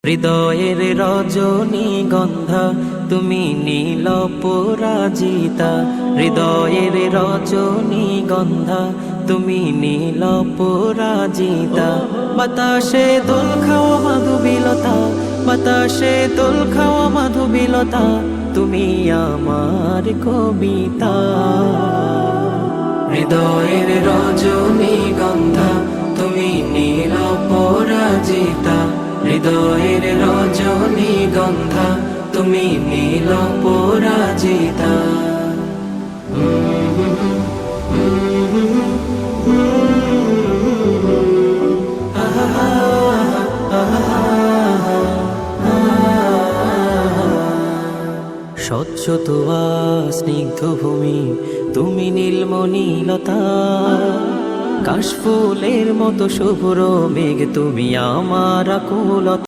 হৃদয়ের রজনীগন্ধা তুমি নীল পরাজিতা, হৃদয়ের রজনীগন্ধা তুমি নীল পরাজিতা। বাতাসে দোল খাওয়া মাধুবিলতা, বাতাসে দোল খাওয়া মাধুবিলতা, তুমি আমার কবিতা। হৃদয়ের রজনীগন্ধা তুমি নীল পরাজিতা, হৃদয়ের রজনীগন্ধা তুমি নীল পরাজিতা। স্বচ্ছ তোয়া স্নিগ্ধ ভূমি তুমি নীলমণিলতা, কাশফুলের মতো শুভ্র মেঘ তুমি আমার আকুলতা।